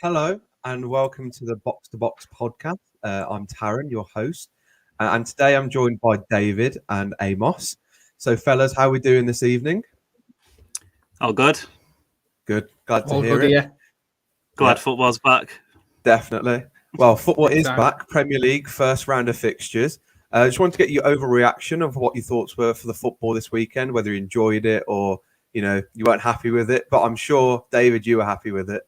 Hello and welcome to the Box to Box podcast. I'm Taryn, your host, and today I'm joined by David and Amos. So, fellas, how are we doing this evening? Oh, good. Good. Glad to All hear good, it. yeah. Glad football's back. Definitely. Well, football is Time. back. Premier League first round of fixtures. Just wanted to get your overreaction of what your thoughts were for the football this weekend, whether you enjoyed it or you weren't happy with it. But I'm sure, David, you were happy with it.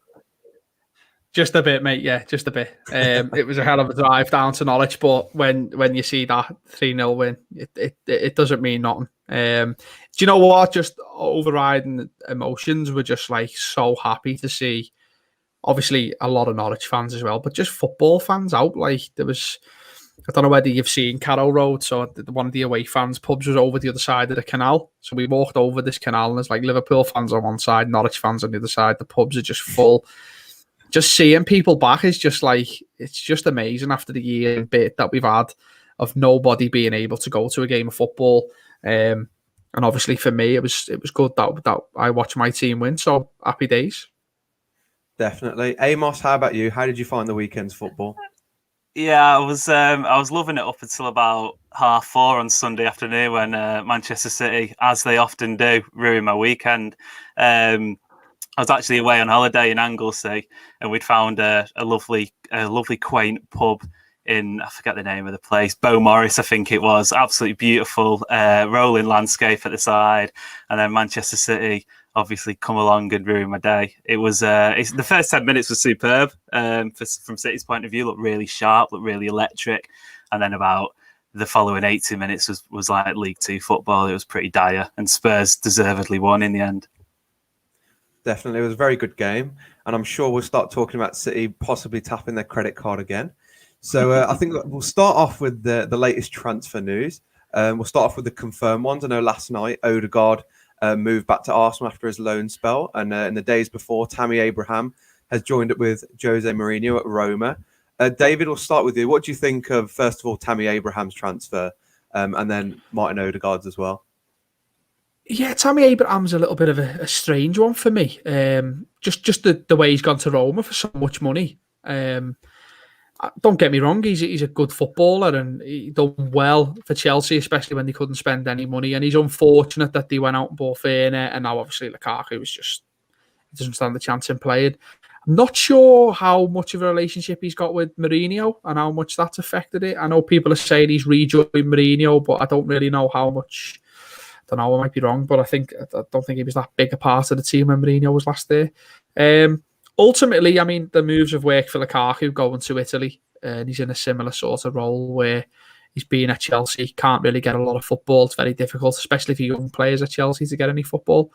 Just a bit, mate. Yeah, just a bit. It was a hell of a drive down to Norwich, but when you see that 3-0 win, it doesn't mean nothing. Do you know what? Just overriding emotions, we're just like so happy to see. Obviously, a lot of Norwich fans as well, but just football fans out. Like there was, I don't know whether you've seen Carrow Road. So one of the away fans' pubs was over the other side of the canal. So we walked over this canal, and there's like Liverpool fans on one side, Norwich fans on the other side. The pubs are just full. Just seeing people back is just like, it's just amazing after the year and bit that we've had of nobody being able to go to a game of football. And obviously for me, it was good that I watched my team win. So happy days. Definitely. Amos, how about you? How did you find the weekend's football? Yeah, I was loving it up until about 4:30 on Sunday afternoon when Manchester City, as they often do, ruined my weekend. I was actually away on holiday in Anglesey, and we'd found a lovely quaint pub in, I forget the name of the place, Bow Morris, I think it was. Absolutely beautiful, rolling landscape at the side, and then Manchester City obviously come along and ruin my day. It was the first 10 minutes was superb. From City's point of view, looked really sharp, looked really electric, and then about the following 80 minutes was like League Two football. It was pretty dire, and Spurs deservedly won in the end. Definitely. It was a very good game. And I'm sure we'll start talking about City possibly tapping their credit card again. So I think we'll start off with the latest transfer news. We'll start off with the confirmed ones. I know last night Odegaard moved back to Arsenal after his loan spell. And in the days before, Tammy Abraham has joined up with Jose Mourinho at Roma. David, we'll start with you. What do you think of, first of all, Tammy Abraham's transfer and then Martin Odegaard's as well? Yeah, Tammy Abraham's a little bit of a strange one for me. Just the way he's gone to Roma for so much money. Don't get me wrong, he's a good footballer and he done well for Chelsea, especially when they couldn't spend any money. And he's unfortunate that they went out and bought Werner, and now obviously Lukaku doesn't stand a chance in playing. I'm not sure how much of a relationship he's got with Mourinho and how much that's affected it. I know people are saying he's rejoined Mourinho, but I don't really know how much. I don't know, I might be wrong, but I don't think he was that big a part of the team when Mourinho was last there. Ultimately, I mean, the moves have worked for Lukaku going to Italy, and he's in a similar sort of role where he's been at Chelsea, can't really get a lot of football. It's very difficult, especially for young players at Chelsea, to get any football.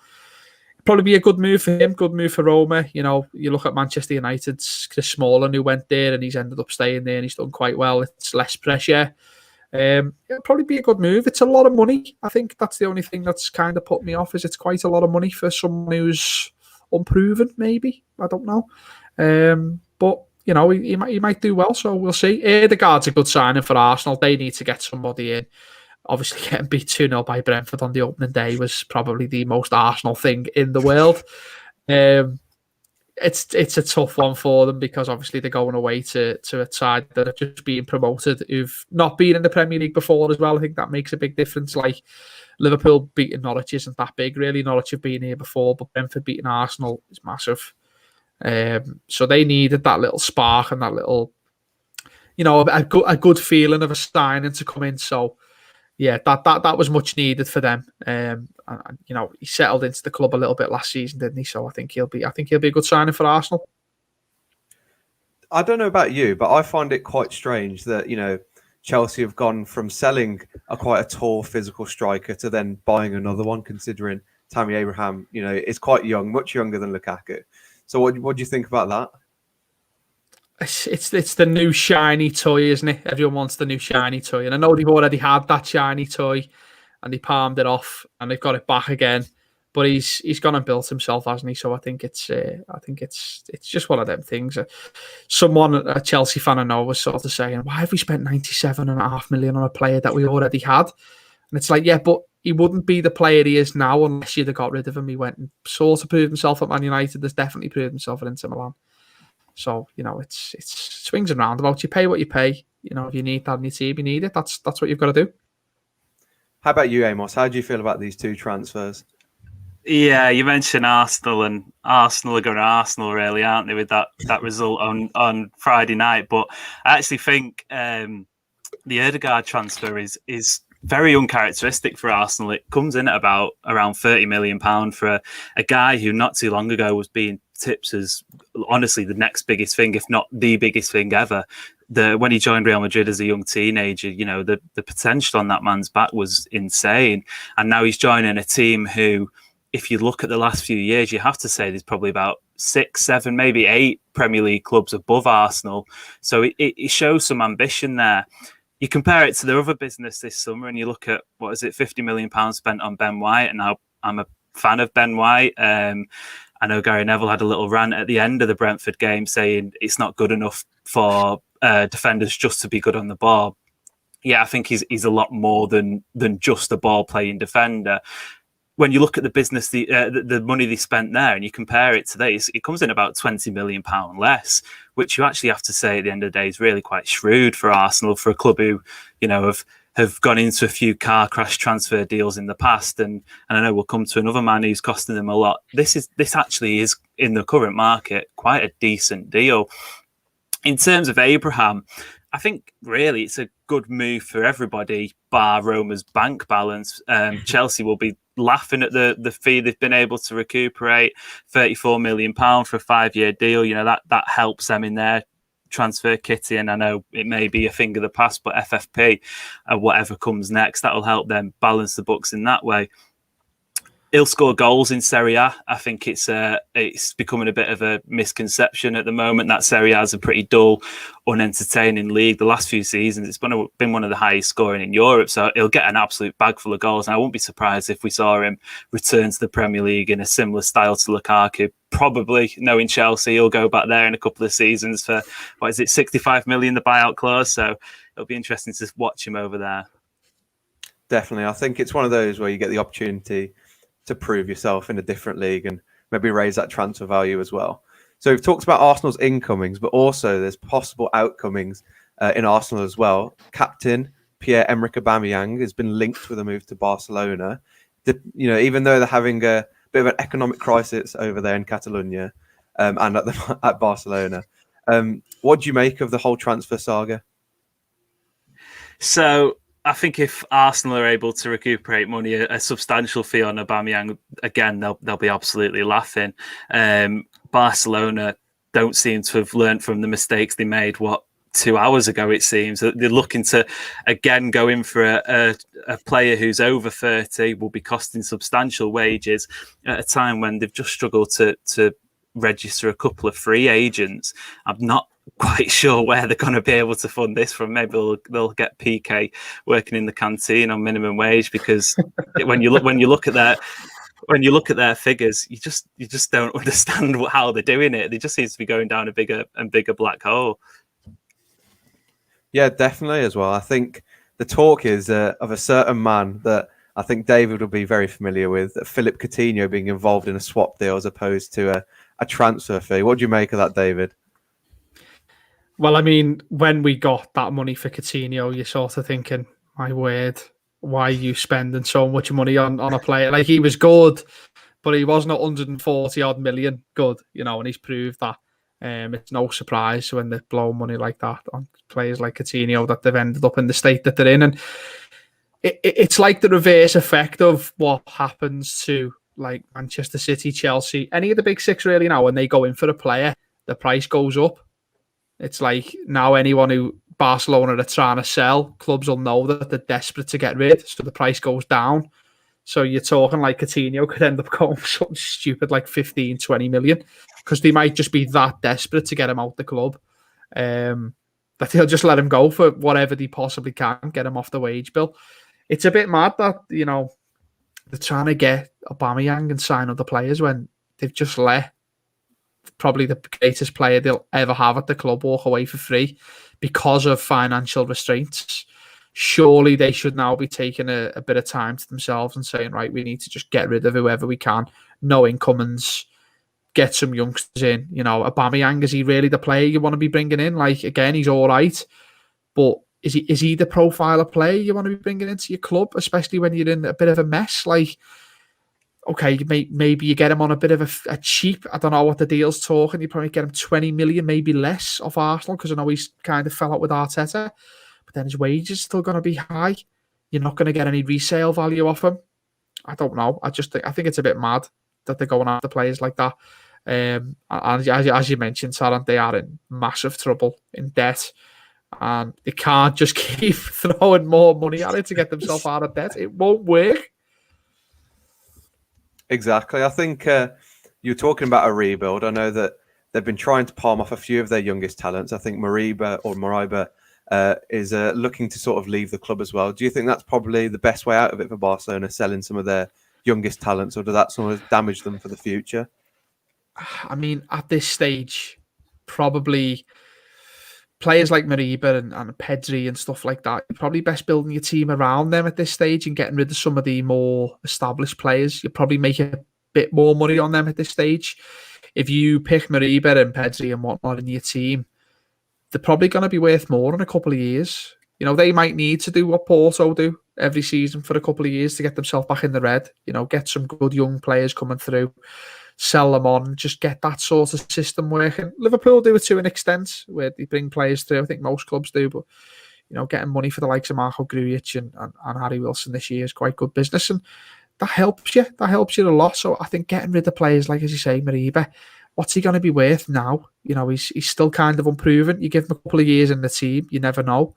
Probably be a good move for him, good move for Roma. You know, you look at Manchester United's Chris Smalling, who went there and he's ended up staying there and he's done quite well. It's less pressure. It'll probably be a good move. It's a lot of money. I think that's the only thing that's kind of put me off, is it's quite a lot of money for someone who's unproven, maybe. I don't know. But, you know, he might do well, so we'll see. Odegaard's a good signing for Arsenal. They need to get somebody in. Obviously, getting beat 2-0 by Brentford on the opening day was probably the most Arsenal thing in the world. It's a tough one for them because obviously they're going away to a side that are just being promoted, who've not been in the Premier League before as well. I think that makes a big difference. Like Liverpool beating Norwich isn't that big, really. Norwich have been here before, but Brentford beating Arsenal is massive. So they needed that little spark and that little, you know, a good feeling of a signing to come in. So yeah, that was much needed for them. And, you know, he settled into the club a little bit last season, didn't he? So I think he'll be a good signing for Arsenal. I don't know about you, but I find it quite strange that, you know, Chelsea have gone from selling quite a tall physical striker to then buying another one, considering Tammy Abraham, you know, is quite young, much younger than Lukaku. So what do you think about that? It's the new shiny toy, isn't it? Everyone wants the new shiny toy, and I know they've already had that shiny toy, and they palmed it off, and they've got it back again. But he's gone and built himself, hasn't he? So I think it's just one of them things. Someone, a Chelsea fan I know, was sort of saying, "Why have we spent 97.5 million on a player that we already had?" And it's like, yeah, but he wouldn't be the player he is now unless you'd have got rid of him. He went and sort of proved himself at Man United. There's definitely proved himself at Inter Milan. So, it's swings and roundabouts. You pay what you pay. If you need that in your team, you need it. That's what you've got to do. How about you, Amos? How do you feel about these two transfers? Yeah, you mentioned Arsenal, and Arsenal are going to Arsenal, really, aren't they, with that result on Friday night? But I actually think the Ødegaard transfer is very uncharacteristic for Arsenal. It comes in at around £30 million for a guy who not too long ago was being tipped as honestly the next biggest thing, if not the biggest thing ever. When he joined Real Madrid as a young teenager, the potential on that man's back was insane. And now he's joining a team who, if you look at the last few years, you have to say there's probably about 6, 7, maybe 8 Premier League clubs above Arsenal. So it shows some ambition there. You compare it to their other business this summer, and you look at £50 million spent on Ben White. And now I'm a fan of Ben White. I know Gary Neville had a little rant at the end of the Brentford game saying it's not good enough for defenders just to be good on the ball. Yeah, I think he's a lot more than just a ball playing defender. When you look at the business, the money they spent there, and you compare it to this, it comes in about £20 million less, which you actually have to say at the end of the day is really quite shrewd for Arsenal, for a club who, have gone into a few car crash transfer deals in the past. And I know we'll come to another man who's costing them a lot. This actually is, in the current market, quite a decent deal. In terms of Abraham, I think really it's a good move for everybody, bar Roma's bank balance. Chelsea will be laughing at the fee they've been able to recuperate, £34 million for a 5-year deal. That helps them in their transfer kitty. And I know it may be a thing of the past, but FFP, whatever comes next, that'll help them balance the books in that way. He'll score goals in Serie A. I think it's becoming a bit of a misconception at the moment that Serie A is a pretty dull, unentertaining league. The last few seasons, it's been one of the highest scoring in Europe. So he'll get an absolute bag full of goals. And I wouldn't be surprised if we saw him return to the Premier League in a similar style to Lukaku. Probably, knowing Chelsea, he'll go back there in a couple of seasons for, 65 million, the buyout clause. So it'll be interesting to watch him over there. Definitely. I think it's one of those where you get the opportunity to prove yourself in a different league and maybe raise that transfer value as well. So we've talked about Arsenal's incomings, but also there's possible outcomings in Arsenal as well. Captain Pierre-Emerick Aubameyang has been linked with a move to Barcelona. Even though they're having a bit of an economic crisis over there in Catalonia and at Barcelona. What do you make of the whole transfer saga? So I think if Arsenal are able to recuperate money, a substantial fee on Aubameyang, again, they'll be absolutely laughing. Barcelona don't seem to have learned from the mistakes they made, 2 hours ago, it seems. They're looking to, again, go in for a player who's over 30, will be costing substantial wages at a time when they've just struggled to register a couple of free agents. I'm not quite sure where they're going to be able to fund this from. Maybe they'll get PK working in the canteen on minimum wage, because when you look at their figures, you just don't understand how they're doing it. They just seem to be going down a bigger and bigger black hole. Yeah, definitely as well. I think the talk is of a certain man that I think David will be very familiar with, Philip Coutinho being involved in a swap deal as opposed to a transfer fee. What do you make of that, David? Well, I mean, when we got that money for Coutinho, you're sort of thinking, my word, why are you spending so much money on a player? Like, he was good, but he wasn't 140 odd million good, and he's proved that. It's no surprise when they blow money like that on players like Coutinho that they've ended up in the state that they're in. And it's like the reverse effect of what happens to like Manchester City, Chelsea, any of the big six really now. When they go in for a player, the price goes up. It's like now anyone who Barcelona are trying to sell, clubs will know that they're desperate to get rid, so the price goes down. So you're talking like Coutinho could end up going for something stupid like 15, 20 million, because they might just be that desperate to get him out the club that they'll just let him go for whatever they possibly can, get him off the wage bill. It's a bit mad that, they're trying to get Aubameyang and sign other players when they've just let probably the greatest player they'll ever have at the club walk away for free because of financial restraints. Surely they should now be taking a bit of time to themselves and saying, right, we need to just get rid of whoever we can. No incomings, get some youngsters in. You know, Aubameyang, is he really the player you want to be bringing in? Like, again, he's all right, but is he the profile of player you want to be bringing into your club, especially when you're in a bit of a mess? Like, okay, maybe you get him on a bit of a cheap, I don't know what the deal's talking, you probably get him 20 million, maybe less off Arsenal, because I know he's kind of fell out with Arteta, but then his wage is still going to be high. You're not going to get any resale value off him. I don't know. I think it's a bit mad that they're going after players like that. And as you mentioned, Sarah, they are in massive trouble, in debt, and they can't just keep throwing more money at it to get themselves out of debt. It won't work. Exactly. I think you're talking about a rebuild. I know that they've been trying to palm off a few of their youngest talents. I think Moriba is looking to sort of leave the club as well. Do you think that's probably the best way out of it for Barcelona, selling some of their youngest talents, or does that sort of damage them for the future? I mean, at this stage, probably players like Moriba and Pedri and stuff like that, you're probably best building your team around them at this stage and getting rid of some of the more established players. You're probably making a bit more money on them at this stage. If you pick Moriba and Pedri and whatnot in your team, they're probably going to be worth more in a couple of years. You know, they might need to do what Porto do every season for a couple of years to get themselves back in the red. You know, get some good young players coming through, sell them on, just get that sort of system working. Liverpool do it to an extent where they bring players through. I think most clubs do, but you know, getting money for the likes of Marco Grujic and Harry Wilson this year is quite good business, and that helps you. That helps you a lot. So I think getting rid of players like, as you say, Moriba, what's he going to be worth now? You know, he's still kind of unproven. You give him a couple of years in the team, you never know.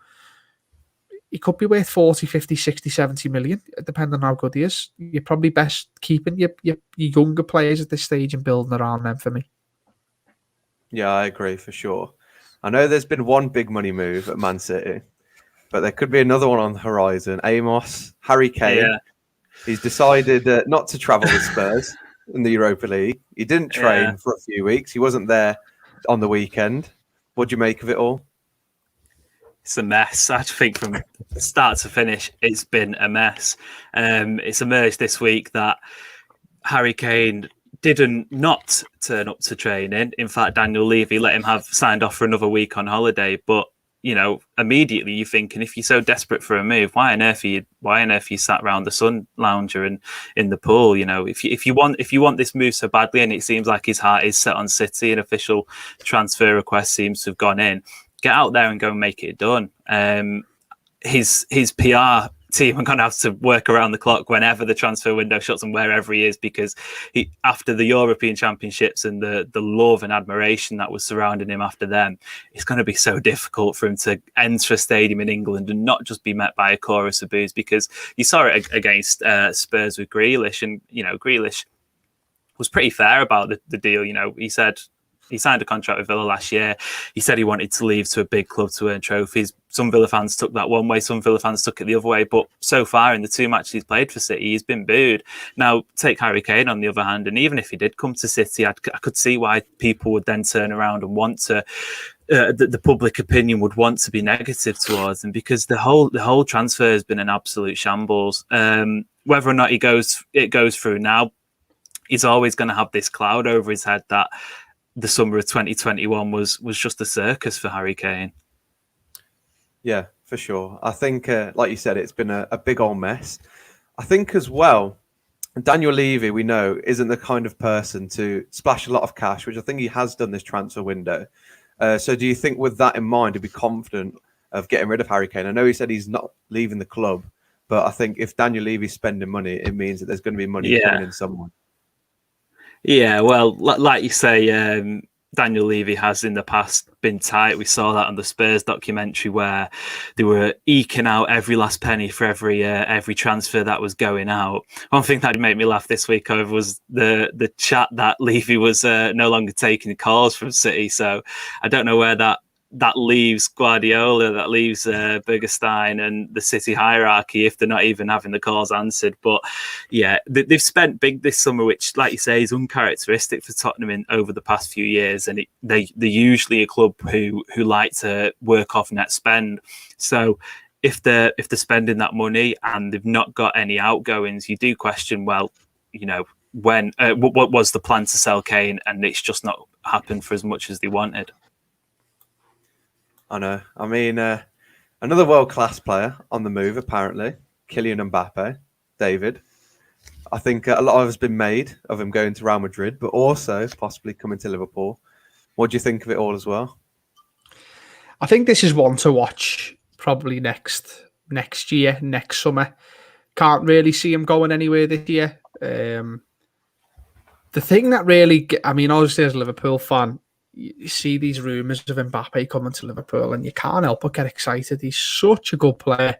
He could be worth 40, 50, 60, 70 million, depending on how good he is. You're probably best keeping your younger players at this stage and building around them for me. Yeah, I agree for sure. I know there's been one big money move at Man City, but there could be another one on the horizon. Harry Kane. Yeah. He's decided not to travel with Spurs in the Europa League. He didn't train for a few weeks. He wasn't there on the weekend. What do you make of it all? It's a mess. I think from start to finish, it's been a mess. It's emerged this week that Harry Kane didn't not turn up to training. In fact, Daniel Levy let him have signed off for another week on holiday. But you know, immediately you're thinking, if you're so desperate for a move, why on earth are you sat around the sun lounger and in the pool? You know, if you want this move so badly, and it seems like his heart is set on City, an official transfer request seems to have gone in. Get out there and go and make it done. His PR team are going to have to work around the clock whenever the transfer window shuts and wherever he is, because after the European Championships and the love and admiration that was surrounding him after them, it's going to be so difficult for him to enter a stadium in England and not just be met by a chorus of boos, because you saw it against Spurs with Grealish, and you know, Grealish was pretty fair about the deal. You know, he said he signed a contract with Villa last year. He said he wanted to leave to a big club to earn trophies. Some Villa fans took that one way, some Villa fans took it the other way. But so far in the 2 matches he's played for City, he's been booed. Now, take Harry Kane on the other hand, and even if he did come to City, I could see why people would then turn around and want to, the public opinion would want to be negative towards him, because the whole transfer has been an absolute shambles. Whether or not it goes through now, he's always going to have this cloud over his head that the summer of 2021 was just a circus for Harry Kane. Yeah, for sure. I think, like you said, it's been a big old mess. I think as well, Daniel Levy, we know, isn't the kind of person to splash a lot of cash, which I think he has done this transfer window. So do you think with that in mind, he'd be confident of getting rid of Harry Kane? I know he said he's not leaving the club, but I think if Daniel Levy's spending money, it means that there's going to be money coming in somewhere. Yeah, well, like you say, Daniel Levy has in the past been tight. We saw that on the Spurs documentary where they were eking out every last penny for every transfer that was going out. One thing that made me laugh this week, however, was the chat that Levy was no longer taking calls from City. So I don't know where that leaves Guardiola, that leaves Bergerstein and the City hierarchy if they're not even having the calls answered. But yeah, they've spent big this summer, which, like you say, is uncharacteristic for Tottenham over the past few years. And they're usually a club who like to work off net spend. So if they're spending that money and they've not got any outgoings, you do question, well, you know, what was the plan to sell Kane, and it's just not happened for as much as they wanted. I know. I mean, another world-class player on the move, apparently, Kylian Mbappe, David. I think a lot has been made of him going to Real Madrid, but also possibly coming to Liverpool. What do you think of it all as well? I think this is one to watch probably next year, next summer. Can't really see him going anywhere this year. The thing that really, obviously as a Liverpool fan, you see these rumours of Mbappe coming to Liverpool and you can't help but get excited. He's such a good player.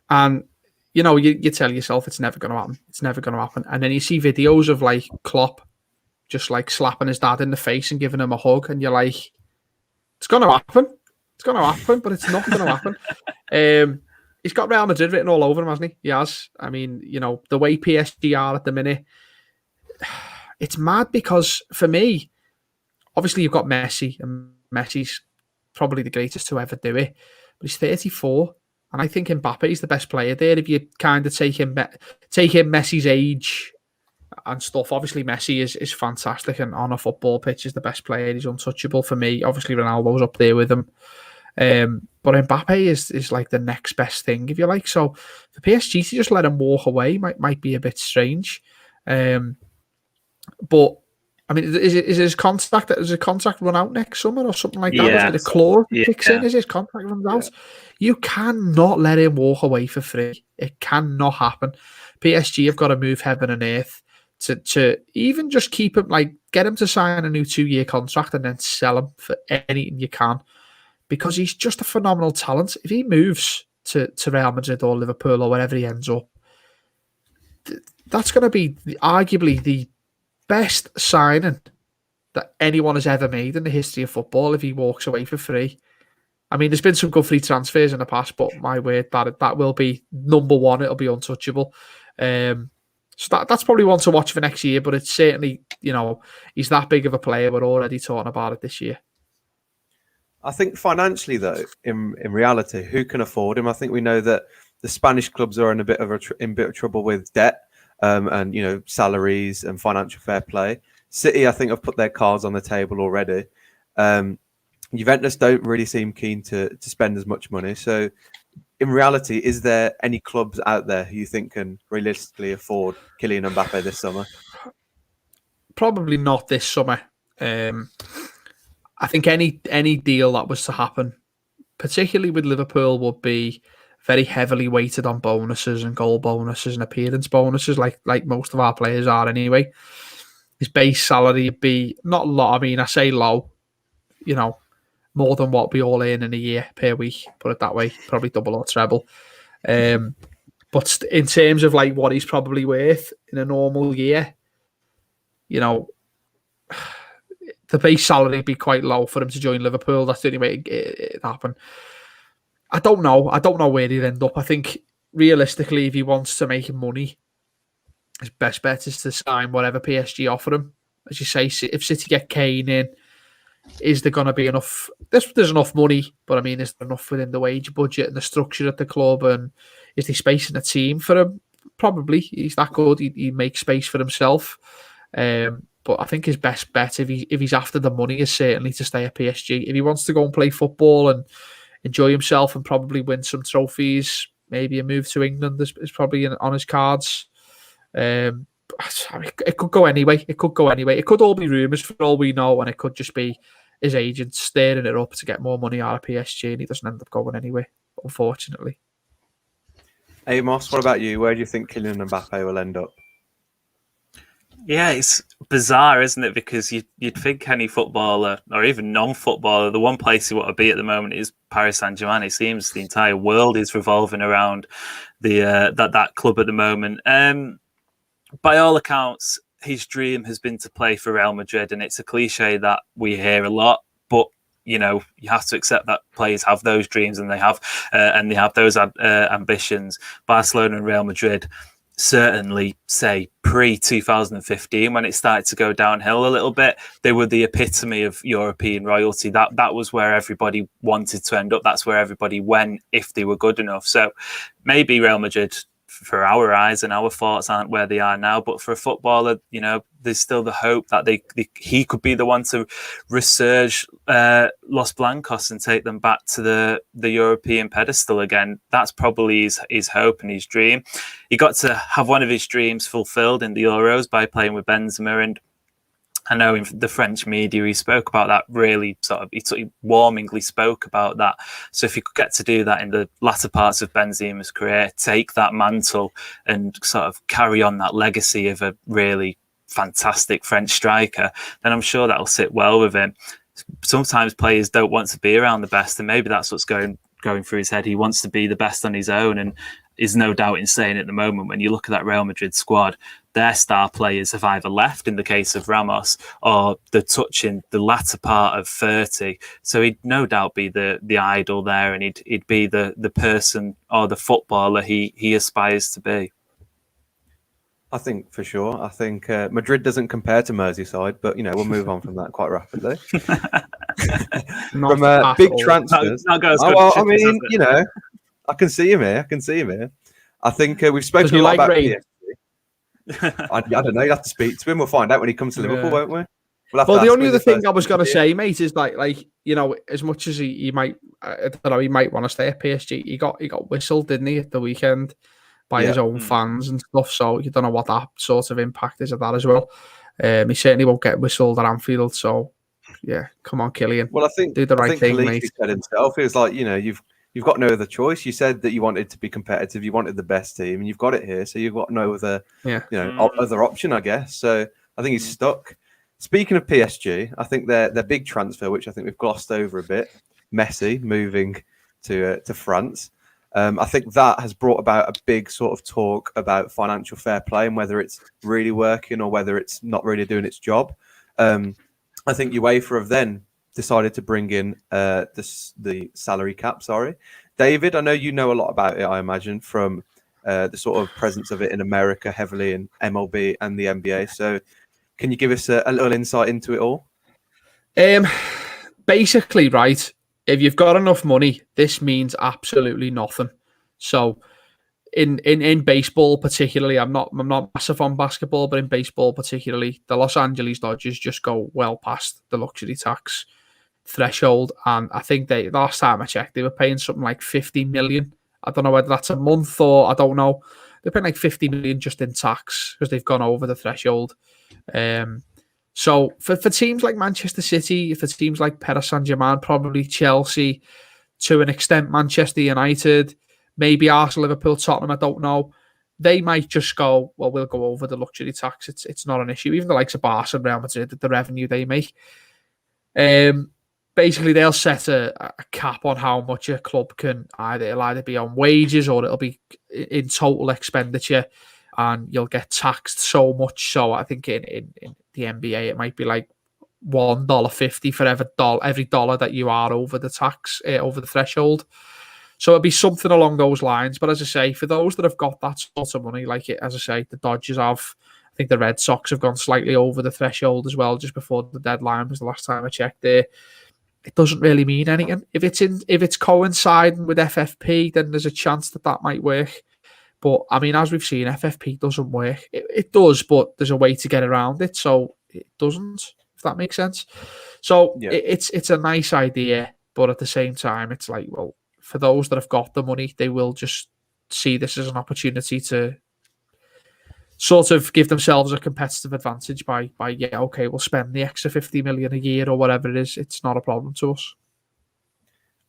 And, you tell yourself it's never going to happen. It's never going to happen. And then you see videos of like Klopp just like slapping his dad in the face and giving him a hug. And you're like, it's going to happen. It's going to happen, but it's not going to happen. He's got Real Madrid written all over him, hasn't he? He has. I mean, the way PSG are at the minute, it's mad because for me, obviously you've got Messi, and Messi's probably the greatest to ever do it, but he's 34, and I think Mbappe is the best player there. If you kind of take him Messi's age and stuff, obviously Messi is fantastic, and on a football pitch is the best player. He's untouchable for me. Obviously Ronaldo's up there with him. But Mbappe is like the next best thing, if you like. So for PSG to just let him walk away might be a bit strange. But I mean, is his contract run out next summer or something like that? Yeah. Is it a clause kicks in? Is his contract runs out? You cannot let him walk away for free. It cannot happen. PSG have got to move heaven and earth to even just keep him, like get him to sign a new 2-year contract and then sell him for anything you can, because he's just a phenomenal talent. If he moves to Real Madrid or Liverpool or wherever he ends up, that's going to be arguably the best signing that anyone has ever made in the history of football if he walks away for free. I mean, there's been some good free transfers in the past, but my word, that will be number one. It'll be untouchable. So that's probably one to watch for next year, but it's certainly, he's that big of a player. We're already talking about it this year. I think financially, though, in reality, who can afford him? I think we know that the Spanish clubs are in a bit of trouble with debt, and salaries and financial fair play. City, I think, have put their cards on the table already. Juventus don't really seem keen to spend as much money. So, in reality, is there any clubs out there who you think can realistically afford Kylian Mbappe this summer? Probably not this summer. I think any deal that was to happen, particularly with Liverpool, would be very heavily weighted on bonuses and goal bonuses and appearance bonuses, like most of our players are anyway. His base salary would be not a lot. I mean, I say low, more than what we all earn in a year per week, put it that way, probably double or treble. But in terms of like what he's probably worth in a normal year, the base salary would be quite low for him to join Liverpool. That's the only way it happen. I don't know where he'd end up. I think realistically, if he wants to make money, his best bet is to sign whatever PSG offer him. As you say, if City get Kane in, is there going to be enough? There's enough money, but I mean, is there enough within the wage budget and the structure at the club? And is there space in the team for him? Probably. He's that good. He makes space for himself. But I think his best bet, if he's after the money, is certainly to stay at PSG. If he wants to go and play football and enjoy himself and probably win some trophies, maybe a move to England is probably on his cards. It could go anyway. It could all be rumours for all we know, and it could just be his agent stirring it up to get more money out of PSG, and he doesn't end up going anywhere, unfortunately. Amos, what about you? Where do you think Kylian Mbappe will end up? Yeah, it's bizarre, isn't it? Because you'd think any footballer or even non-footballer, the one place you want to be at the moment is Paris Saint-Germain. It seems the entire world is revolving around that club at the moment. By all accounts, his dream has been to play for Real Madrid, and it's a cliche that we hear a lot. But you have to accept that players have those dreams, and they have those ambitions. Barcelona and Real Madrid, certainly, say pre-2015, when it started to go downhill a little bit, they were the epitome of European royalty. That was where everybody wanted to end up. That's where everybody went if they were good enough. So maybe Real Madrid for our eyes and our thoughts aren't where they are now. But for a footballer, there's still the hope that he could be the one to resurge Los Blancos and take them back to the European pedestal again. That's probably his hope and his dream. He got to have one of his dreams fulfilled in the Euros by playing with Benzema, and I know in the French media he spoke about that really he warmingly spoke about that. So if he could get to do that in the latter parts of Benzema's career, take that mantle and sort of carry on that legacy of a really fantastic French striker, then I'm sure that'll sit well with him. Sometimes players don't want to be around the best, and maybe that's what's going through his head. He wants to be the best on his own, and is no doubt insane at the moment. When you look at that Real Madrid squad, their star players have either left in the case of Ramos, or they're touching the latter part of 30. So he'd no doubt be the idol there, and he'd be the person or the footballer he aspires to be. I think for sure. I think Madrid doesn't compare to Merseyside, but we'll move on from that quite rapidly. From big transfers. Not go as good I mean, I can see him here. I think we've spoken a lot about PSG. I don't know. You have to speak to him. We'll find out when he comes to Liverpool, won't we? Well, the only other thing I was going to say, mate, is like as much as he might, I don't know, he might want to stay at PSG. He got whistled, didn't he, at the weekend by his own fans and stuff. So you don't know what that sort of impact is of that as well. He certainly won't get whistled at Anfield. So yeah, come on, Kylian. Well, I think do the right thing, mate. He said himself, he was like, you've got no other choice. You said that you wanted to be competitive. You wanted the best team, and you've got it here. So you've got no other, other option, I guess. So I think he's stuck. Speaking of PSG, I think their big transfer, which I think we've glossed over a bit, Messi moving to France. I think that has brought about a big sort of talk about financial fair play and whether it's really working or whether it's not really doing its job. I think UEFA have then decided to bring in the salary cap. Sorry, David, I know you know a lot about it, I imagine, from the sort of presence of it in America, heavily in MLB and the NBA. So can you give us a little insight into it all? Basically, right, if you've got enough money, this means absolutely nothing. So in baseball particularly, I'm not massive on basketball, but in baseball particularly, the Los Angeles Dodgers just go well past the luxury tax threshold, and I think the last time I checked, they were paying something like 50 million. I don't know whether that's a month or I don't know. They're paying like 50 million just in tax because they've gone over the threshold. So for teams like Manchester City, for teams like Paris Saint-Germain, probably Chelsea, to an extent Manchester United, maybe Arsenal, Liverpool, Tottenham, I don't know. They might just go, well, we'll go over the luxury tax. It's not an issue. Even the likes of Barca and Real Madrid, the revenue they make. Basically, they'll set a cap on how much a club can it'll either be on wages or it'll be in total expenditure, and you'll get taxed so much. So I think in the NBA, it might be like $1.50 for every dollar that you are over the tax, over the threshold. So it'll be something along those lines. But as I say, for those that have got that sort of money, like as I say, the Dodgers have. I think the Red Sox have gone slightly over the threshold as well, just before the deadline was the last time I checked there. It doesn't really mean anything. If it's coinciding with FFP, then there's a chance that might work. But I mean, as we've seen, FFP doesn't work. It does, but there's a way to get around it, so it doesn't. If that makes sense. So yeah. It's a nice idea, but at the same time, it's like, well, for those that have got the money, they will just see this as an opportunity to sort of give themselves a competitive advantage by we'll spend the extra 50 million a year or whatever it is. It's not a problem to us.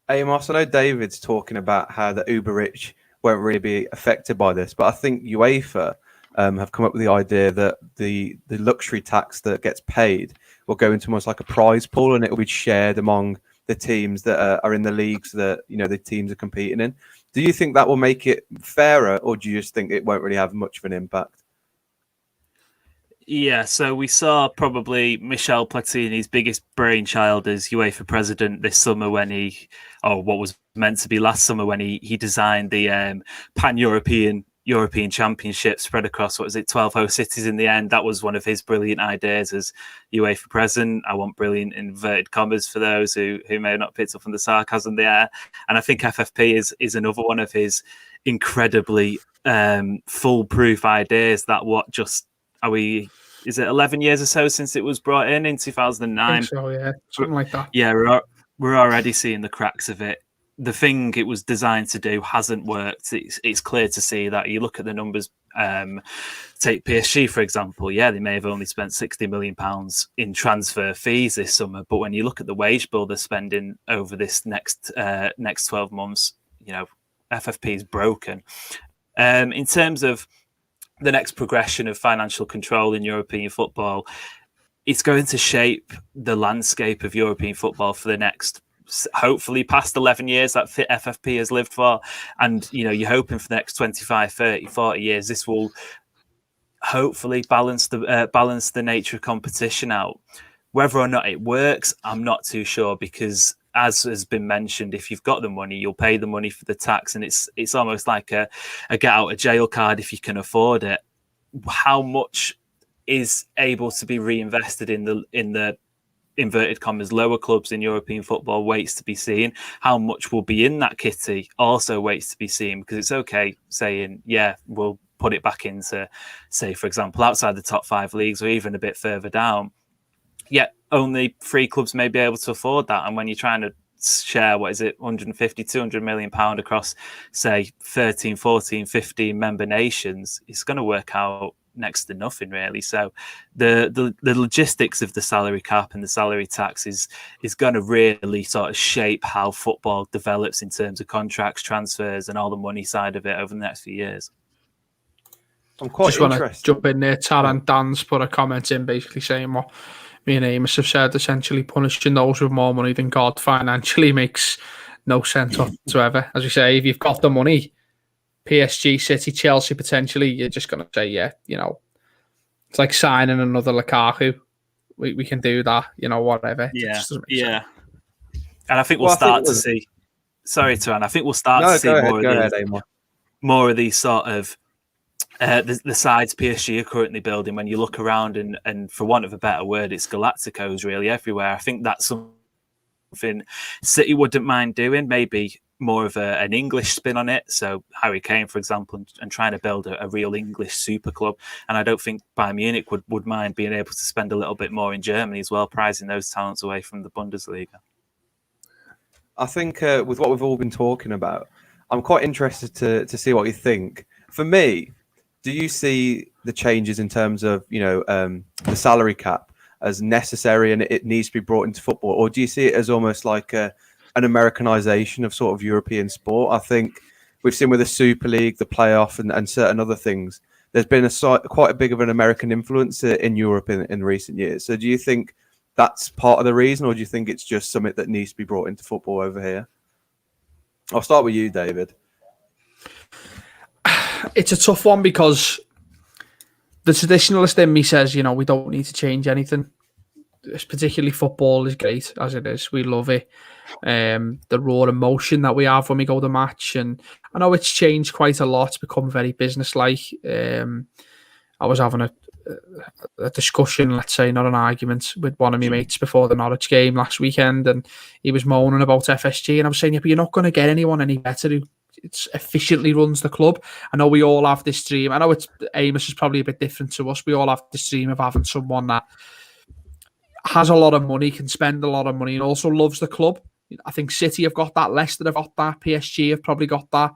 Amos, I know David's talking about how the uber rich won't really be affected by this, but I think UEFA have come up with the idea that the luxury tax that gets paid will go into almost like a prize pool, and it will be shared among the teams that are in the leagues that the teams are competing in. Do you think that will make it fairer, or do you just think it won't really have much of an impact? Yeah, so we saw probably Michel Platini's biggest brainchild as UEFA president this summer when what was meant to be last summer when he designed the pan-European Championship spread across, 12 host cities in the end. That was one of his brilliant ideas as UEFA president. I want brilliant inverted commas for those who may have not picked up on the sarcasm there. And I think FFP is another one of his incredibly foolproof ideas that is it 11 years or so since it was brought in 2009? I think so, yeah, something like that. Yeah, we're already seeing the cracks of it. The thing it was designed to do hasn't worked. It's clear to see that. You look at the numbers. Take PSG, for example. Yeah, they may have only spent £60 million in transfer fees this summer, but when you look at the wage bill they're spending over this next 12 months, FFP is broken. In terms of the next progression of financial control in European football, it's going to shape the landscape of European football for the next, hopefully, past 11 years that FFP has lived for. And, you're hoping for the next 25, 30, 40 years, this will hopefully balance the nature of competition out. Whether or not it works, I'm not too sure, because as has been mentioned, if you've got the money, you'll pay the money for the tax, and it's almost like a get out of jail card if you can afford it. How much is able to be reinvested in the inverted commas lower clubs in European football waits to be seen. How much will be in that kitty also waits to be seen, because it's okay saying, yeah, we'll put it back into, say, for example, outside the top 5 leagues or even a bit further down. Yet only 3 clubs may be able to afford that. And when you're trying to share, 150, 200 million pound across, say, 13, 14, 15 member nations, it's going to work out next to nothing, really. So the logistics of the salary cap and the salary tax is going to really sort of shape how football develops in terms of contracts, transfers, and all the money side of it over the next few years. I'm quite just interested. Want to jump in there. Taran Dan's put a comment in basically saying what me and Amos have said, essentially punishing those with more money than God financially makes no sense whatsoever. As we say, if you've got the money, PSG, City, Chelsea, potentially, you're just going to say, yeah, it's like signing another Lukaku. We can do that, whatever. Yeah, yeah. And I think we'll start to see. Sorry, Taran. I think we'll start to see more of these sort of the sides PSG are currently building. When you look around, and for want of a better word, it's Galacticos really everywhere. I think that's something City wouldn't mind doing. Maybe more of an English spin on it. So Harry Kane, for example, and trying to build a real English super club. And I don't think Bayern Munich would mind being able to spend a little bit more in Germany as well, prizing those talents away from the Bundesliga. I think with what we've all been talking about, I'm quite interested to see what you think. For me, do you see the changes in terms of, the salary cap as necessary and it needs to be brought into football? Or do you see it as almost like an Americanization of sort of European sport? I think we've seen with the Super League, the playoff, and certain other things, there's been quite a big of an American influence in Europe in recent years. So do you think that's part of the reason, or do you think it's just something that needs to be brought into football over here? I'll start with you, David. It's a tough one because the traditionalist in me says, we don't need to change anything. Particularly football is great as it is. We love it. The raw emotion that we have when we go to match. And I know it's changed quite a lot. It's become very business-like. I was having a discussion, let's say, not an argument, with one of my mates before the Norwich game last weekend, and he was moaning about FSG, and I was saying, yeah, but you're not going to get anyone any better who efficiently runs the club. I know we all have this dream. I know Amos is probably a bit different to us. We all have this dream of having someone that has a lot of money, can spend a lot of money, and also loves the club. I think City have got that, Leicester have got that, PSG have probably got that.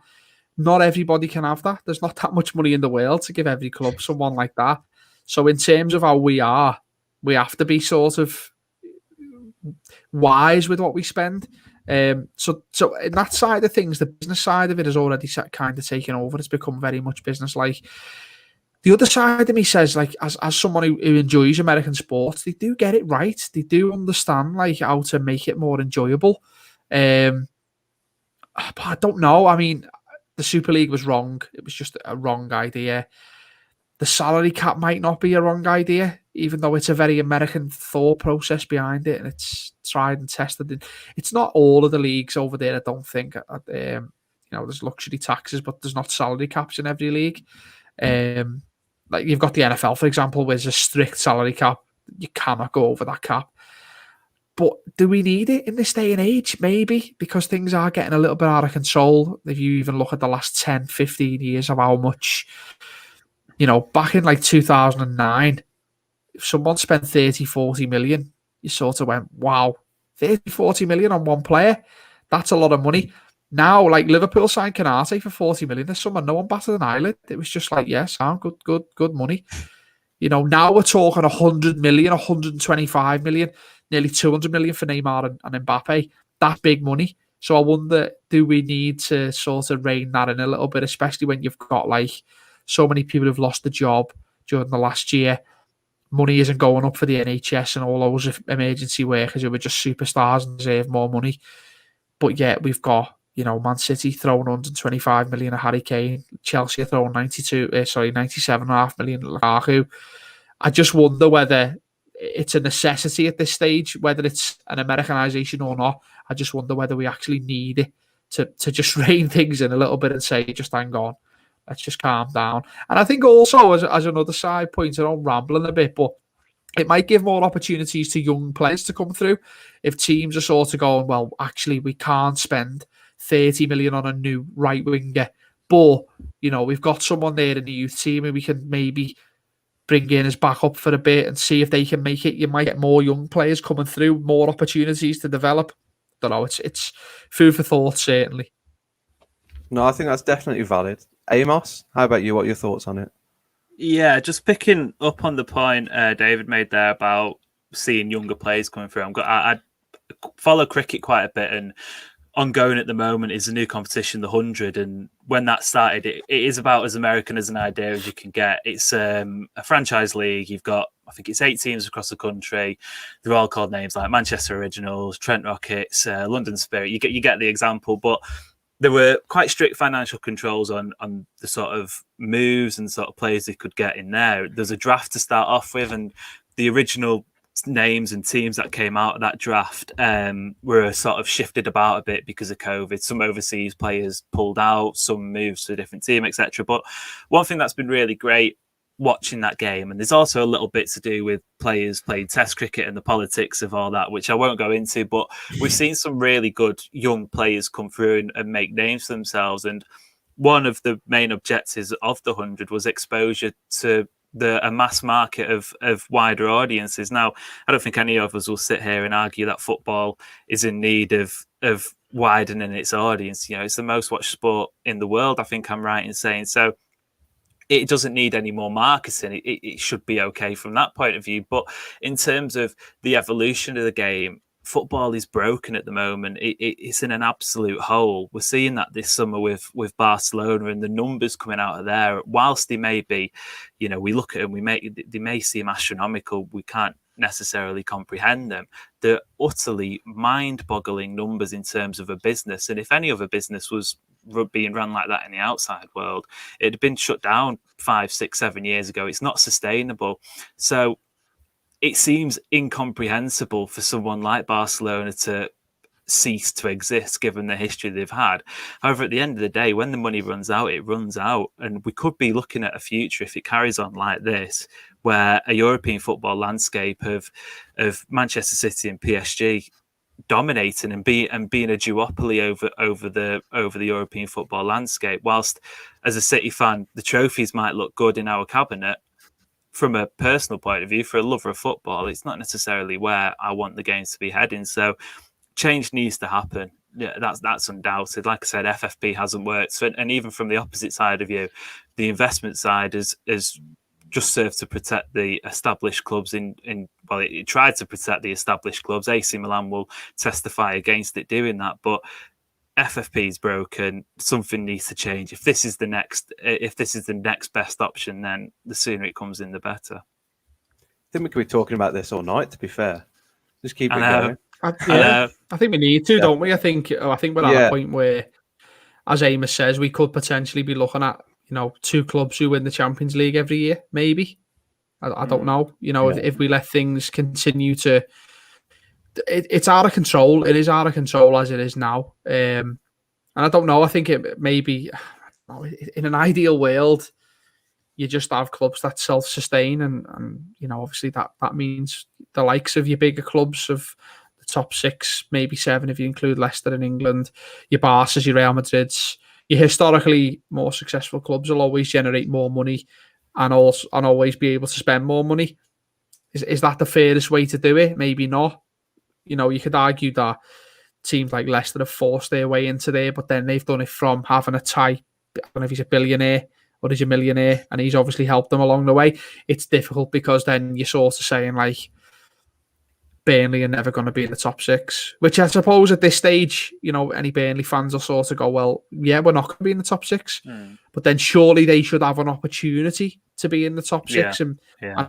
Not everybody can have that. There's not that much money in the world to give every club someone like that. So in terms of how we are, we have to be sort of wise with what we spend. So in that side of things, the business side of it is already kind of taken over. It's become very much business-like. The other side of me says, like, as someone who enjoys American sports, they do get it right. They do understand how to make it more enjoyable. But I don't know. I mean, the Super League was wrong. It was just a wrong idea. The salary cap might not be a wrong idea, even though it's a very American thought process behind it, and it's tried and tested. It's not all of the leagues over there, I don't think. There's luxury taxes, but there's not salary caps in every league. Like you've got the NFL, for example, where there's a strict salary cap. You cannot go over that cap. But do we need it in this day and age? Maybe, because things are getting a little bit out of control. If you even look at the last 10, 15 years of how much, back in like 2009, if someone spent 30, 40 million, you sort of went, wow, 30, 40 million on one player. That's a lot of money. Now, like Liverpool signed Canate for 40 million. There's someone no one batted an eyelid. It was just like, yes, good money. Now we're talking 100 million, 125 million, nearly 200 million for Neymar and Mbappe. That's big money. So I wonder, do we need to sort of rein that in a little bit, especially when you've got like so many people who've lost the job during the last year. Money isn't going up for the NHS and all those emergency workers who were just superstars and deserve more money. But yet we've got, Man City throwing 125 million at Harry Kane, Chelsea are throwing 97.5 million at Lukaku. I just wonder whether it's a necessity at this stage, whether it's an Americanization or not. I just wonder whether we actually need it to just rein things in a little bit and say, just hang on, let's just calm down. And I think also, as another side point, I'm rambling a bit, but it might give more opportunities to young players to come through. If teams are sort of going, well, actually, we can't spend 30 million on a new right winger, but, we've got someone there in the youth team and we can maybe bring in as backup for a bit and see if they can make it. You might get more young players coming through, more opportunities to develop. Don't know, it's food for thought, certainly. No, I think that's definitely valid. Amos, how about you? What are your thoughts on it? Yeah, just picking up on the point David made there about seeing younger players coming through. I follow cricket quite a bit, and ongoing at the moment is a new competition, the 100. And when that started, it is about as American as an idea as you can get. It's a franchise league. You've got, I think it's 8 teams across the country. They're all called names like Manchester Originals, Trent Rockets, London Spirit. You get the example, but there were quite strict financial controls on the sort of moves and sort of players they could get in there. There's a draft to start off with, and the original names and teams that came out of that draft were sort of shifted about a bit because of COVID. Some overseas players pulled out, some moved to a different team, etc. But one thing that's been really great watching that game, and there's also a little bit to do with players playing test cricket and the politics of all that, which I won't go into, but we've seen some really good young players come through and make names for themselves. And one of the main objectives of the 100 was exposure to a mass market of wider audiences. Now, I don't think any of us will sit here and argue that football is in need of widening its audience. It's the most watched sport in the world, I think I'm right in saying. So it doesn't need any more marketing. It should be okay from that point of view. But in terms of the evolution of the game, football is broken at the moment. It's in an absolute hole. We're seeing that this summer with Barcelona and the numbers coming out of there. Whilst they may be, we look at them, they may seem astronomical. We can't necessarily comprehend them. They're utterly mind-boggling numbers in terms of a business. And if any other business was being run like that in the outside world, it had been shut down 5, 6, 7 years ago. It's not sustainable. So it seems incomprehensible for someone like Barcelona to cease to exist given the history they've had. However, at the end of the day, when the money runs out, it runs out. And we could be looking at a future, if it carries on like this, where a European football landscape of Manchester City and PSG dominating and being a duopoly over the European football landscape. Whilst as a City fan, the trophies might look good in our cabinet, from a personal point of view, for a lover of football, it's not necessarily where I want the games to be heading. So change needs to happen. Yeah, that's undoubted. Like I said, FFP hasn't worked. So, and even from the opposite side of you, the investment side has just served to protect the established clubs it tried to protect the established clubs. AC Milan will testify against it doing that, but FFP is broken. Something needs to change. If this is the next best option, then the sooner it comes in, the better. I think we could be talking about this all night, to be fair. Just keep it going. I think we need to, don't we? I think we're at a point where, as Amos says, we could potentially be looking at 2 clubs who win the Champions League every year, maybe. I don't know. If we let things continue to, it's out of control. It is out of control as it is now. And I don't know. I think it maybe in an ideal world, you just have clubs that self-sustain, and obviously that means the likes of your bigger clubs of the top 6, maybe 7 if you include Leicester in England. Your Barca's, your Real Madrid's, your historically more successful clubs will always generate more money and always be able to spend more money. Is that the fairest way to do it? Maybe not. You could argue that teams like Leicester have forced their way into there, but then they've done it from having a tie. I don't know if he's a billionaire or he's a millionaire, and he's obviously helped them along the way. It's difficult because then you're sort of saying like Burnley are never going to be in the top 6, which I suppose at this stage, any Burnley fans will sort of go, well, yeah, we're not going to be in the top 6, but then surely they should have an opportunity to be in the top 6 and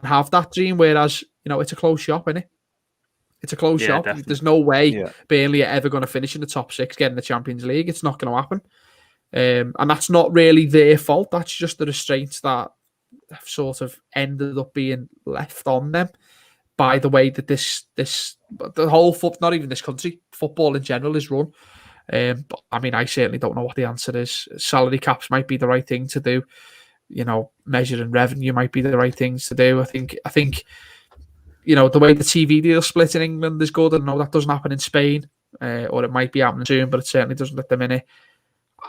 have that dream. Whereas, it's a close shop, isn't it? It's a close shop. Definitely. There's no way Burnley are ever going to finish in the top 6, getting the Champions League. It's not going to happen. And that's not really their fault. That's just the restraints that have sort of ended up being left on them by the way that the whole not even this country, football in general is run. But I mean, I certainly don't know what the answer is. Salary caps might be the right thing to do. Measuring revenue might be the right things to do. I think the way the TV deal split in England is good. I know that doesn't happen in Spain, or it might be happening soon, but it certainly doesn't at the minute.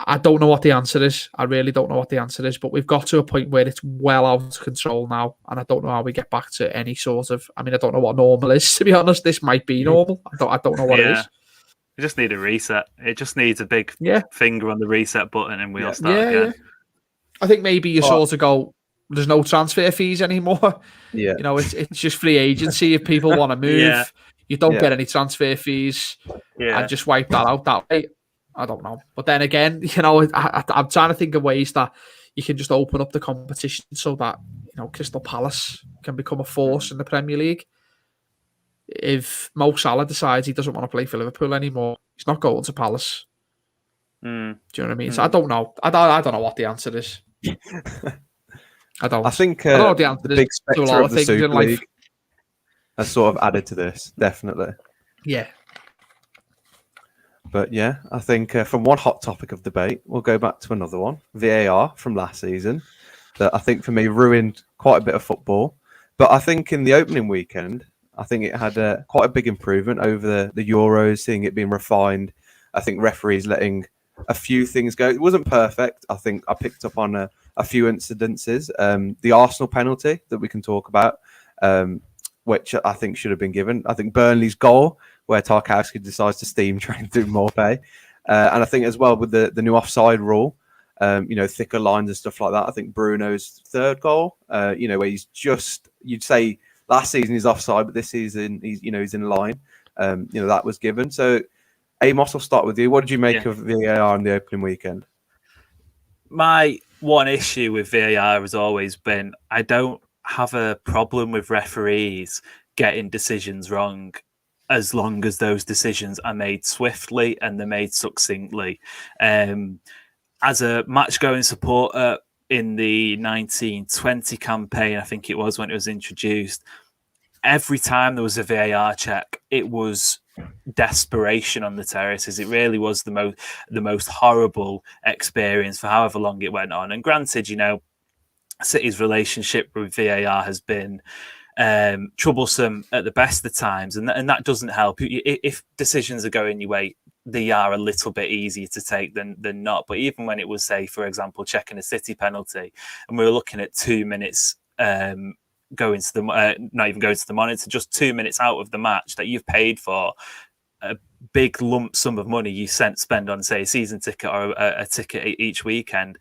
I don't know what the answer is. I really don't know what the answer is, but we've got to a point where it's well out of control now, and I don't know how we get back to any sort of... I mean, I don't know what normal is, to be honest. This might be normal. I don't know what it is. We just need a reset. It just needs a big finger on the reset button and we all start again. Yeah. I think maybe you sort of go, there's no transfer fees anymore. Yeah. It's just free agency. If people want to move, you don't get any transfer fees. Yeah. And just wipe that out that way. I don't know. But then again, I'm trying to think of ways that you can just open up the competition so that, Crystal Palace can become a force in the Premier League. If Mo Salah decides he doesn't want to play for Liverpool anymore, he's not going to Palace. Do you know what I mean? So I don't know. I don't know what the answer is. I don't. I think I don't know what the answer the big is to a spectre lot of of the things Super in life. League has sort of added to this, definitely. Yeah. But yeah, I think from one hot topic of debate, we'll go back to another one, VAR from last season, that I think for me ruined quite a bit of football. But I think in the opening weekend, I think it had quite a big improvement over the Euros, seeing it being refined. I think referees letting a few things go. It wasn't perfect. I think I picked up on a few incidences. The Arsenal penalty that we can talk about, which I think should have been given. I think Burnley's goal, where Tarkowski decides to steam train through Morpay. And I think as well with the new offside rule, thicker lines and stuff like that. I think Bruno's third goal, where he's just, you'd say last season he's offside, but this season he's in line. That was given. So Amos, I'll start with you. What did you make of VAR in the opening weekend? My one issue with VAR has always been I don't have a problem with referees getting decisions wrong as long as those decisions are made swiftly and they're made succinctly. As a match-going supporter in the 1920 campaign, I think it was when it was introduced, every time there was a VAR check, it was desperation on the terraces. It really was the most horrible experience for however long it went on. And granted, City's relationship with VAR has been troublesome at the best of times, and that doesn't help. If decisions are going your way, they are a little bit easier to take than not. But even when it was, say, for example, checking a City penalty, and we were looking at 2 minutes going to the not even going to the monitor, just 2 minutes out of the match that you've paid for, a big lump sum of money you spend on, say, a season ticket or a ticket each weekend,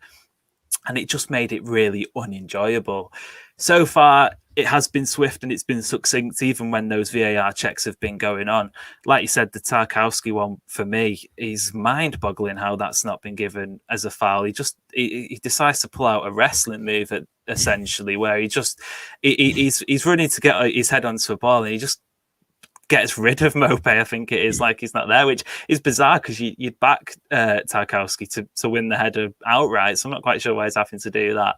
and it just made it really unenjoyable. So far, it has been swift and it's been succinct, even when those VAR checks have been going on. Like you said, the Tarkowski one, for me, is mind-boggling how that's not been given as a foul. He decides to pull out a wrestling move, essentially, where he's running to get his head onto a ball and he just gets rid of Mopé, I think it is, like he's not there, which is bizarre because you'd back Tarkowski to win the header outright. So I'm not quite sure why he's having to do that.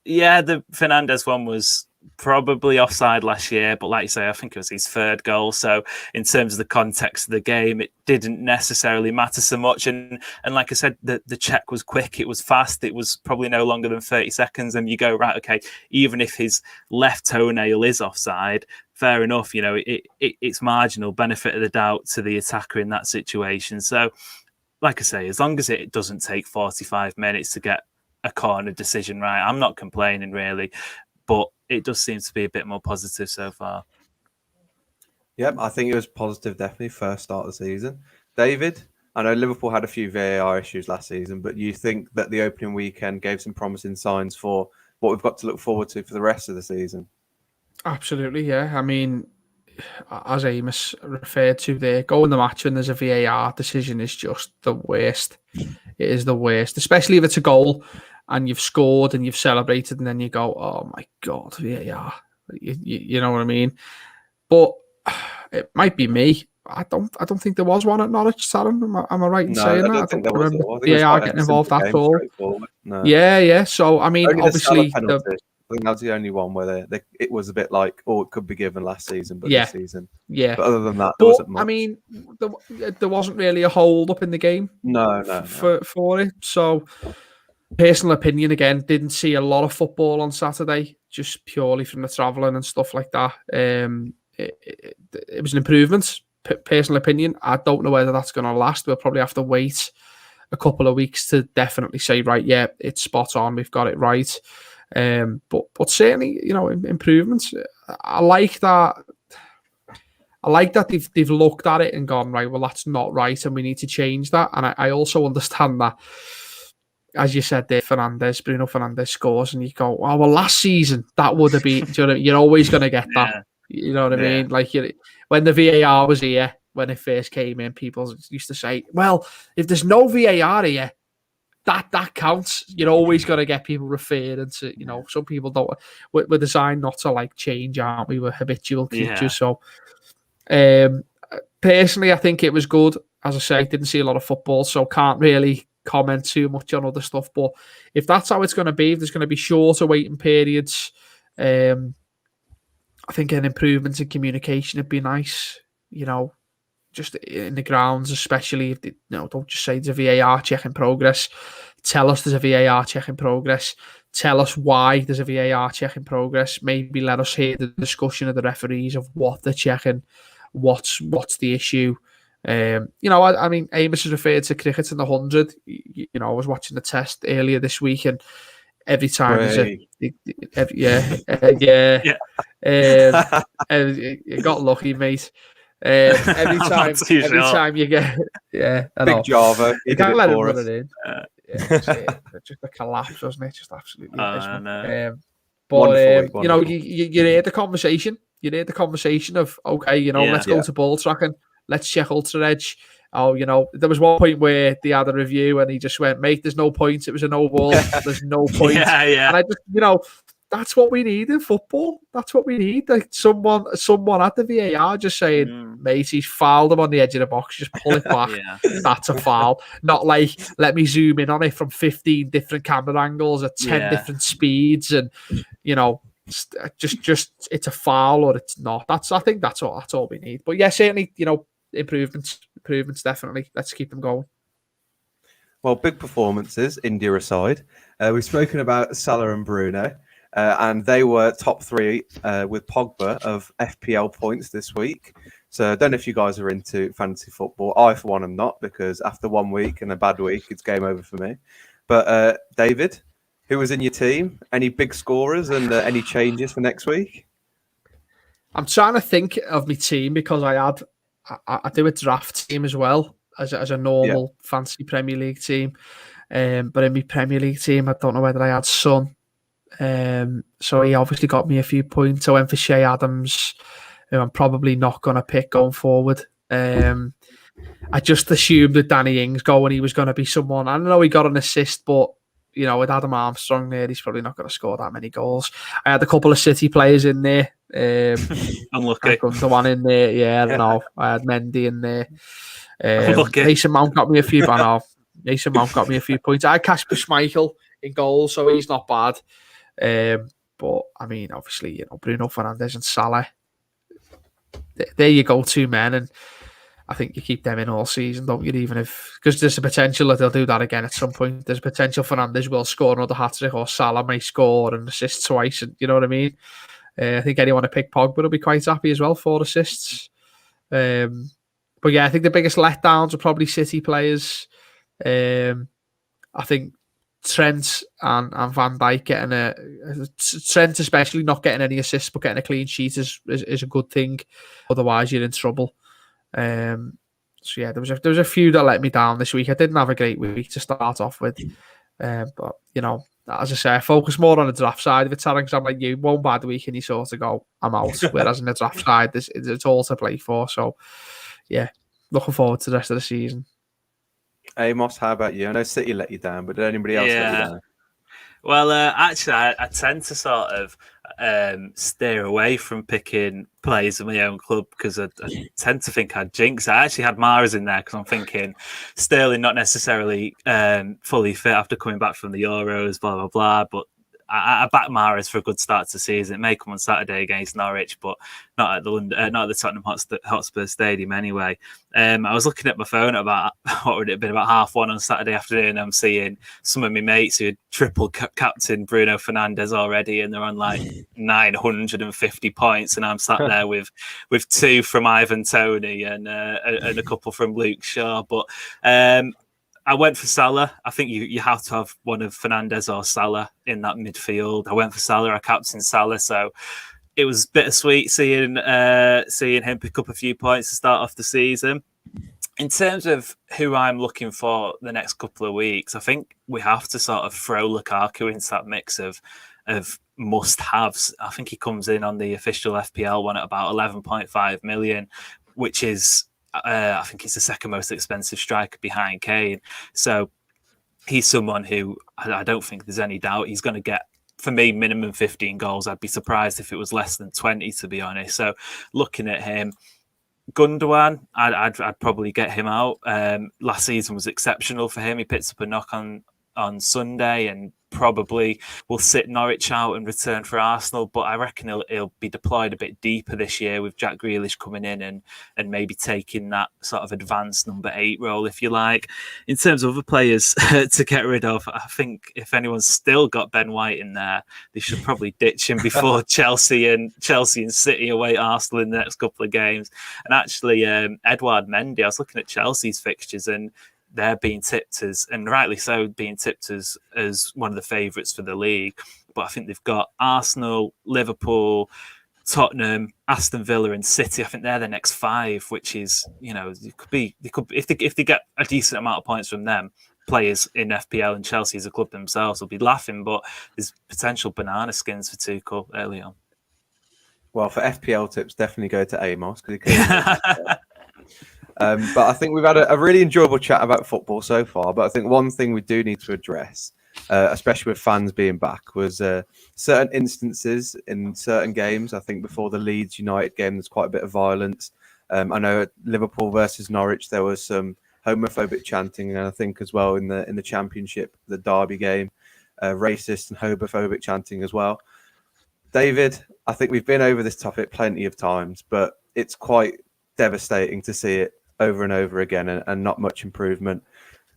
The Fernandes one was probably offside last year, but like you say, I think it was his third goal. So in terms of the context of the game, it didn't necessarily matter so much. And like I said, the check was quick, it was fast, it was probably no longer than 30 seconds. And you go, right, okay, even if his left toenail is offside, fair enough, it's marginal, benefit of the doubt to the attacker in that situation. So like I say, as long as it doesn't take 45 minutes to get a corner decision right, I'm not complaining really, but it does seem to be a bit more positive so far. Yep, I think it was positive, definitely, first start of the season. David, I know Liverpool had a few VAR issues last season, but you think that the opening weekend gave some promising signs for what we've got to look forward to for the rest of the season? Absolutely, yeah. I mean, as Amos referred to there, going the match when there's a VAR decision is just the worst. It is the worst, especially if it's a goal and you've scored and you've celebrated, and then you go, "Oh my God, VAR!" You know what I mean? But it might be me. I don't think there was one at Norwich, Saturn. Am I right in saying that? I don't remember VAR getting involved at all. No. Yeah. So I mean, Only obviously, I think that was the only one where it was a bit like, oh, it could be given last season, but this season. Yeah. But other than that, there wasn't much. I mean, there wasn't really a hold up in the game. No. For it. So, personal opinion, again, didn't see a lot of football on Saturday, just purely from the travelling and stuff like that. It was an improvement. Personal opinion. I don't know whether that's going to last. We'll probably have to wait a couple of weeks to definitely say, right, yeah, it's spot on. We've got it right. But certainly, improvements. I like that. I like that they've looked at it and gone, right, well, that's not right, and we need to change that. And I also understand that, as you said there, Bruno Fernandes scores, and you go, oh, well, last season that would have been. You're always going to get that. You know what I mean? Like when the VAR was here, when it first came in, people used to say, well, if there's no VAR here, that counts. You're always going to get people referring to, some people don't. We're designed not to like change, aren't we? We're habitual creatures. So, personally, I think it was good. As I say, didn't see a lot of football, so can't really comment too much on other stuff. But if that's how it's going to be, if there's going to be shorter waiting periods, I think an improvement in communication would be nice. Just in the grounds, especially if don't just say there's a VAR check in progress. Tell us there's a VAR check in progress. Tell us why there's a VAR check in progress. Maybe let us hear the discussion of the referees of what they're checking, what's the issue. I mean, Amos has referred to cricket in the 100. I was watching the test earlier this week, and every time you got lucky, mate. Every time you get, I know. Big Java, you can't let him run it in. Just a collapse, wasn't it? Just absolutely. But you heard the conversation. You heard the conversation of let's go to ball tracking. Let's check Ultra Edge. There was one point where they had a review and he just went, mate, there's no point. It was a no ball. There's no point. And I just, that's what we need in football. That's what we need. Like someone at the VAR just saying, mate, he's fouled him on the edge of the box. Just pull it back. That's a foul. Not like, let me zoom in on it from 15 different camera angles at 10 different speeds. And, just it's a foul or it's not. I think that's all we need. But yeah, certainly, improvements definitely. Let's keep them going. Well, big performances, India aside. We've spoken about Salah and Bruno, and they were top three with Pogba of FPL points this week. So I don't know if you guys are into fantasy football. I, for one, am not, because after 1 week and a bad week, it's game over for me. But David, who was in your team? Any big scorers and any changes for next week? I'm trying to think of my team because I do a draft team as well as a normal fantasy Premier League team. But in my Premier League team, I don't know whether I had Son. So he obviously got me a few points. I went for Shea Adams, who I'm probably not going to pick going forward. I just assumed that Danny Ings going, he was going to be someone. I know he got an assist, but with Adam Armstrong there, he's probably not going to score that many goals. I had a couple of City players in there. Unlucky. The one in there, I don't know. I had Mendy in there. Mason Mount got me a few. Mason Mount got me a few points. I had Kasper Schmeichel in goal, so he's not bad. But I mean, obviously, Bruno Fernandes and Salah, they're your go-to men, and I think you keep them in all season, don't you? Even because there's a potential that they'll do that again at some point. There's a potential Fernandes will score another hat-trick, or Salah may score and assist twice, and you know what I mean? I think anyone to pick Pogba will be quite happy as well, 4 assists. But yeah, I think the biggest letdowns are probably City players. I think Trent and Van Dijk getting Trent especially not getting any assists but getting a clean sheet is a good thing. Otherwise, you're in trouble. So yeah, there was a few that let me down this week. I didn't have a great week to start off with, but as I say, I focus more on the draft side of it, because I'm like you, one bad week and you sort of go, I'm out. Whereas in the draft side, it's all to play for. So yeah, looking forward to the rest of the season. Amos, how about you? I know City let you down, but did anybody else let you down? Well, actually, I tend to sort of steer away from picking players in my own club because I tend to think I'd jinx. I actually had Mahrez in there because I'm thinking Sterling not necessarily fully fit after coming back from the Euros, blah, blah, blah. But I back Mahrez for a good start to the season. It may come on Saturday against Norwich, but not at the Tottenham Hotspur Stadium anyway. I was looking at my phone at about what would it have been about 1:30 on Saturday afternoon. I'm seeing some of my mates who had triple captain Bruno Fernandes already, and they're on like 950 points, and I'm sat there with 2 from Ivan Toney and a couple from Luke Shaw, but. I went for Salah. I think you have to have one of Fernandes or Salah in that midfield. I went for Salah. I captained Salah, so it was bittersweet seeing him pick up a few points to start off the season. In terms of who I'm looking for the next couple of weeks, I think we have to sort of throw Lukaku into that mix of must-haves. I think he comes in on the official FPL one at about 11.5 million, which is. I think he's the second most expensive striker behind Kane. So he's someone who I don't think there's any doubt he's going to get, for me, minimum 15 goals. I'd be surprised if it was less than 20, to be honest. So looking at him, Gundogan, I'd probably get him out. Last season was exceptional for him. He picked up a knock on Sunday and probably will sit Norwich out and return for Arsenal, but I reckon he'll be deployed a bit deeper this year with Jack Grealish coming in and maybe taking that sort of advanced number 8 role, if you like. In terms of other players to get rid of, I think if anyone's still got Ben White in there, they should probably ditch him before Chelsea and City await Arsenal in the next couple of games. And actually, Edouard Mendy, I was looking at Chelsea's fixtures and they're being tipped as, and rightly so, being tipped as one of the favourites for the league. But I think they've got Arsenal, Liverpool, Tottenham, Aston Villa, and City. I think they're the next 5, which is, they could if they get a decent amount of points from them, players in FPL and Chelsea as a club themselves will be laughing. But there's potential banana skins for Tuchel early on. Well, for FPL tips, definitely go to Amos because but I think we've had a really enjoyable chat about football so far. But I think one thing we do need to address, especially with fans being back, was certain instances in certain games. I think before the Leeds United game, there's quite a bit of violence. I know at Liverpool versus Norwich, there was some homophobic chanting, and I think as well in the Championship, the Derby game, racist and homophobic chanting as well. David, I think we've been over this topic plenty of times, but it's quite devastating to see it over and over again and not much improvement.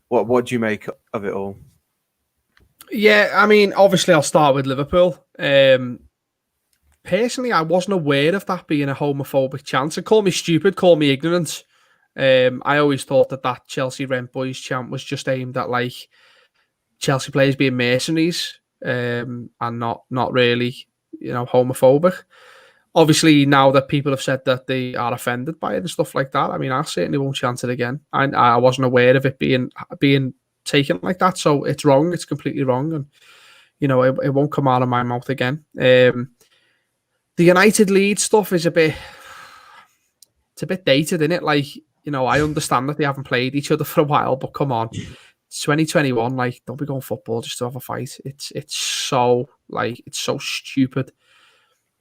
What do you make of it all? Yeah, I mean, obviously I'll start with Liverpool. Personally, I wasn't aware of that being a homophobic chant. So call me stupid, call me ignorant. I always thought that Chelsea Rent Boys chant was just aimed at like Chelsea players being mercenaries and not really, homophobic. Obviously, now that people have said that they are offended by it and stuff like that, I mean, I certainly won't chant it again. I wasn't aware of it being taken like that, so it's wrong. It's completely wrong, and it won't come out of my mouth again. The United Leeds stuff is a bit dated, isn't it? Like, I understand that they haven't played each other for a while, but come on, it's 2021. Like, don't be going football just to have a fight. It's so stupid.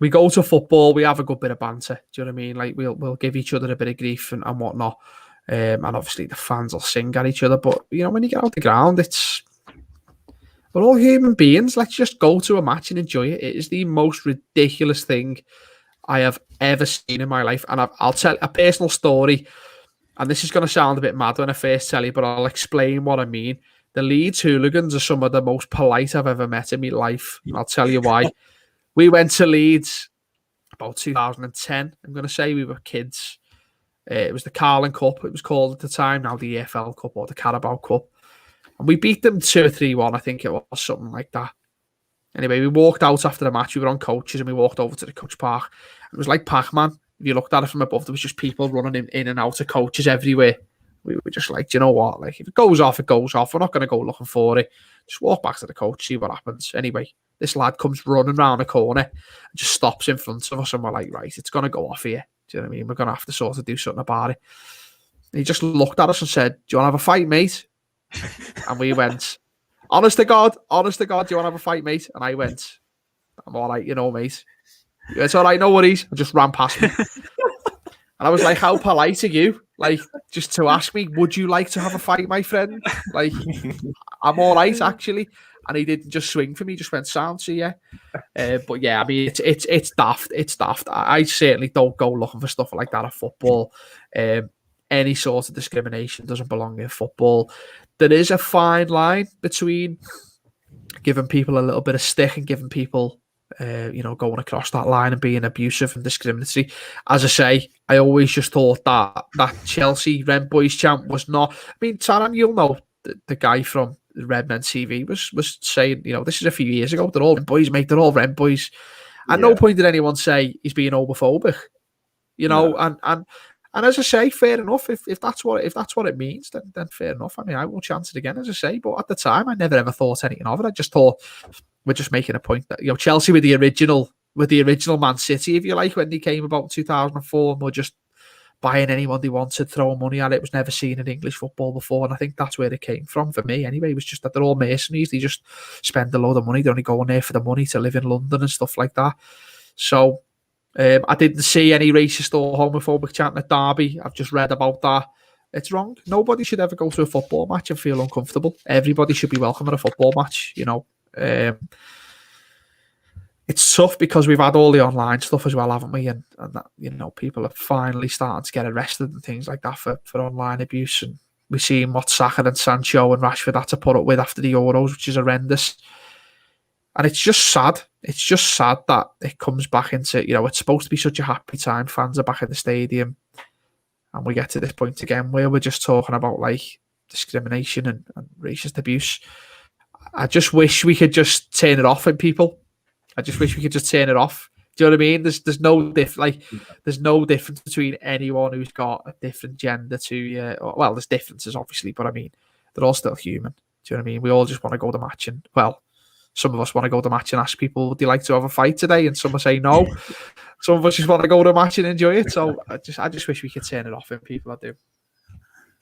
We go to football, we have a good bit of banter. Do you know what I mean? Like, we'll give each other a bit of grief and whatnot. And obviously the fans will sing at each other. But, when you get out the ground, We're all human beings. Let's just go to a match and enjoy it. It is the most ridiculous thing I have ever seen in my life. And I'll tell a personal story. And this is going to sound a bit mad when I first tell you, but I'll explain what I mean. The Leeds hooligans are some of the most polite I've ever met in my life. And I'll tell you why. We went to Leeds about 2010. I'm going to say we were kids. It was the Carling Cup, it was called at the time, now the EFL Cup or the Carabao Cup. And we beat them 2-3-1, I think it was, something like that. Anyway, we walked out after the match. We were on coaches and we walked over to the coach park. It was like Pac-Man. If you looked at it from above, there was just people running in and out of coaches everywhere. We were just like, do you know what? Like, if it goes off, it goes off. We're not going to go looking for it. Just walk back to the coach, see what happens. Anyway, this lad comes running round the corner and just stops in front of us. And we're like, right, it's going to go off here. Do you know what I mean? We're going to have to sort of do something about it. And he just looked at us and said, do you want to have a fight, mate? And we went, honest to God, do you want to have a fight, mate? And I went, I'm all right, mate. It's all right, no worries. I just ran past me. And I was like, how polite are you? Like, just to ask me, would you like to have a fight, my friend? Like, I'm all right, actually. And he didn't just swing for me, just went, sound, so yeah. But yeah, I mean, it's daft. It's daft. I certainly don't go looking for stuff like that at football. Any sort of discrimination doesn't belong in football. There is a fine line between giving people a little bit of stick and giving people, going across that line and being abusive and discriminatory. As I say, I always just thought that Chelsea Red Boys chant was not. I mean, Taran, you'll know the guy from Red Men TV was saying, this is a few years ago. They're all Red Boys, mate. They're all Red Boys. At no point did anyone say he's being homophobic. And as I say, fair enough. If that's what it means, then fair enough. I mean, I won't chance it again, as I say. But at the time, I never ever thought anything of it. I just thought we're just making a point that Chelsea with the original Man City, if you like, when they came about 2004, and were just buying anyone they wanted, throwing money at it. It was never seen in English football before, and I think that's where it came from for me. Anyway, it was just that they're all mercenaries. They just spend a load of money. They're only going there for the money to live in London and stuff like that. So. I didn't see any racist or homophobic chanting at Derby. I've just read about that. It's wrong. Nobody should ever go to a football match and feel uncomfortable. Everybody should be welcome at a football match, It's tough because we've had all the online stuff as well, haven't we? And that, people are finally starting to get arrested and things like that for online abuse. And we're seeing what Saka and Sancho and Rashford had to put up with after the Euros, which is horrendous. And it's just sad. It's just sad that it comes back into, it's supposed to be such a happy time. Fans are back at the stadium. And we get to this point again where we're just talking about like discrimination and racist abuse. I just wish we could just turn it off in people. I just wish we could just turn it off. Do you know what I mean? There's no there's no difference between anyone who's got a different gender to you. Well, there's differences obviously, but I mean, they're all still human. Do you know what I mean? We all just want to go to match and, well, some of us want to go to match and ask people, would you like to have a fight today? And some will say no. Some of us just want to go to a match and enjoy it. So I just wish we could turn it off in people. I do.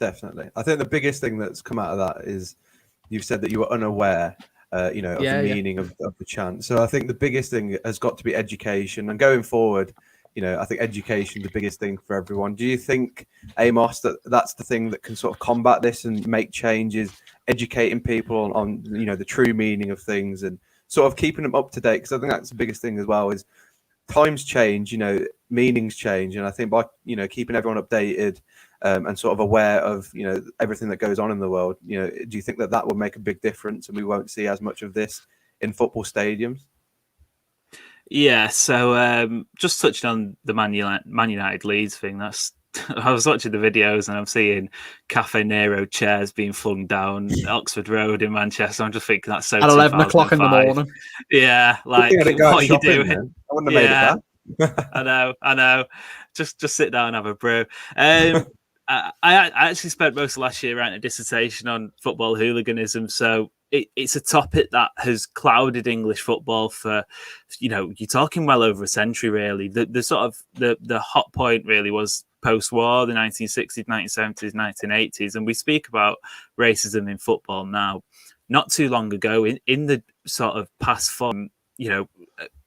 Definitely. I think the biggest thing that's come out of that is you've said that you were unaware, of the meaning of the chant. So I think the biggest thing has got to be education. And going forward, I think education is the biggest thing for everyone. Do you think, Amos, that's the thing that can sort of combat this and make changes, educating people on the true meaning of things and sort of keeping them up to date? Because I think that's the biggest thing as well is times change, meanings change. And I think by, keeping everyone updated and sort of aware of, everything that goes on in the world, do you think that will make a big difference and we won't see as much of this in football stadiums? Yeah, so just touching on the Man United Leeds thing, I was watching the videos and I'm seeing Cafe Nero chairs being flung down Oxford Road in Manchester. I'm just thinking that's so at 11 o'clock in the morning. Yeah, like what are you doing? I wouldn't have made it back. I know. Just sit down and have a brew. I actually spent most of last year writing a dissertation on football hooliganism, so it's a topic that has clouded English football for, you're talking well over a century, really. The sort of the hot point really was post-war, the 1960s, 1970s, 1980s, and we speak about racism in football now. Not too long ago, in the sort of past form,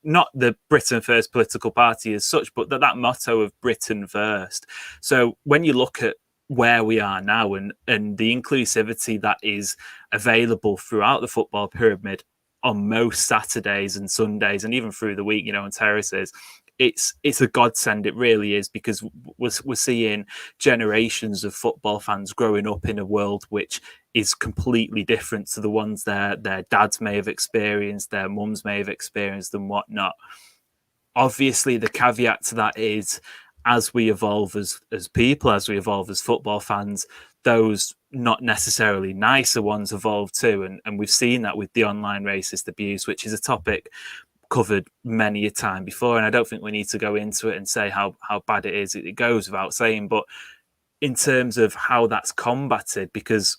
not the Britain First political party as such, but that motto of Britain First. So when you look at where we are now and the inclusivity that is available throughout the football pyramid on most Saturdays and Sundays and even through the week, on terraces, it's a godsend. It really is, because we're seeing generations of football fans growing up in a world which is completely different to the ones their dads may have experienced, their mums may have experienced, and whatnot. Obviously, the caveat to that is, as we evolve as people, as we evolve as football fans, those not necessarily nicer ones evolve too. And we've seen that with the online racist abuse, which is a topic covered many a time before. And I don't think we need to go into it and say how bad it is. It goes without saying. But in terms of how that's combated, because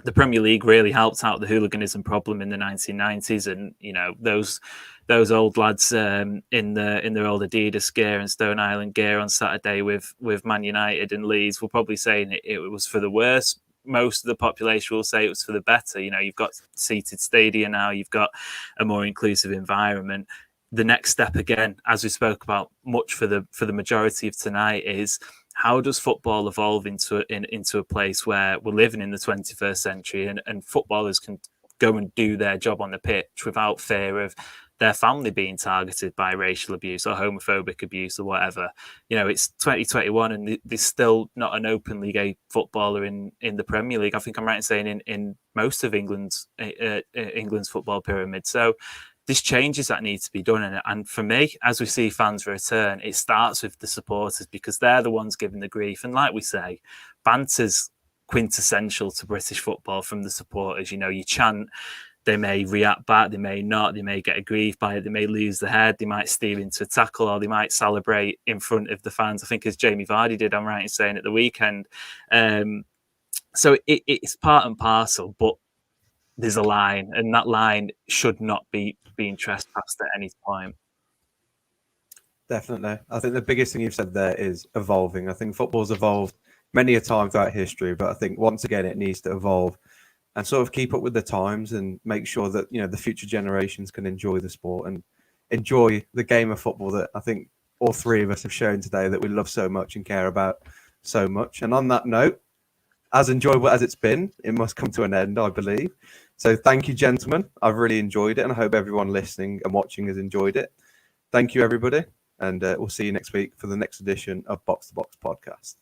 the Premier League really helped out the hooliganism problem in the 1990s, and those old lads in their old Adidas gear and Stone Island gear on Saturday with Man United and Leeds were probably saying it was for the worse. Most of the population will say it was for the better. You've got seated stadia now, you've got a more inclusive environment. The next step, again, as we spoke about much for the majority of tonight, is how does football evolve into a place where we're living in the 21st century and footballers can go and do their job on the pitch without fear of their family being targeted by racial abuse or homophobic abuse or whatever. It's 2021 and there's still not an openly gay footballer in the Premier League. I think I'm right in saying in most of England's football pyramid. So there's changes that need to be done. And for me, as we see fans return, it starts with the supporters, because they're the ones giving the grief. And like we say, banter's quintessential to British football from the supporters. You chant, they may react back, they may not, they may get aggrieved by it, they may lose their head, they might steer into a tackle, or they might celebrate in front of the fans. I think as Jamie Vardy did, I'm right in saying, at the weekend. So it's part and parcel, but there's a line, and that line should not be being trespassed at any point. Definitely. I think the biggest thing you've said there is evolving. I think football's evolved many a time throughout history, but I think once again it needs to evolve and sort of keep up with the times and make sure that the future generations can enjoy the sport and enjoy the game of football that I think all three of us have shown today that we love so much and care about so much. And on that note, as enjoyable as it's been, it must come to an end, I believe. So thank you, gentlemen. I've really enjoyed it, and I hope everyone listening and watching has enjoyed it. Thank you, everybody, and we'll see you next week for the next edition of Box to Box Podcast.